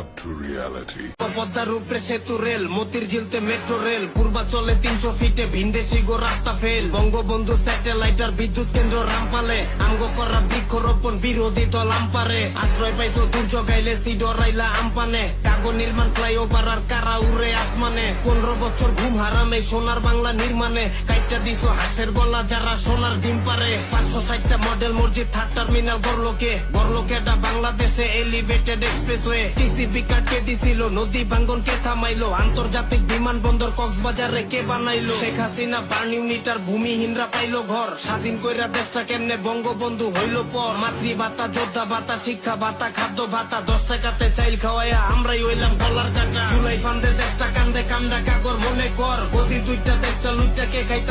up to reality. পদ্মার উপরে সেতু রেল, মতির ঝিলতে মেট্রো রেল, পূর্বাচলে 300 ফিটে ভিনদেশি গো রাস্তা ফেল, বঙ্গবন্ধু স্যাটেলাইট আর বিদ্যুৎ কেন্দ্র রামপালে, আমগো করা বৃক্ষরোপণ বিরোধী দল আমপারে, আশ্রয় পাইছো দুর্যোগ আইলে সিডরাইলা আমপানে, কাগো নির্মাণ ফ্লাইওভার আর কারা উড়ে আসমানে, 15 বছর ঘুম হারামে সোনার বাংলা নির্মাণে, কাইটা দিছো হাঁসের গলা যারা সোনার ডিম পারে, 560টা মডেল মসজিদ থার্ড টার্মিনাল গড়লোকেটা বাংলাদেশে এলিভেটেড এক্সপ্রেসওয়ে, টিসিপি কাটকে দিছিল নদী ভাঙ্গন কে থামাইলো, আন্তর্জাতিক বিমানবন্দর কক্সবাজারে কে বানাইলো, শেখ হাসিনা বার্ন ইউনিটার ভূমিহীনরা পাইলো ঘর, স্বাধীন কইরা দেশটা কেমনে বঙ্গবন্ধু হইল পর, মাতৃ ভাতা যোদ্ধা ভাতা শিক্ষা ভাতা খাদ্য ভাতা 10 টাকাতে চাইল খাওয়াইয়া আমরাই হইলাম গলার কাটা, জুলাই ফান্দে দেশটা কান্দে কান্দা কাগর মনে কর, গদি দুইটা দেশটা লুইটা কে খাইতা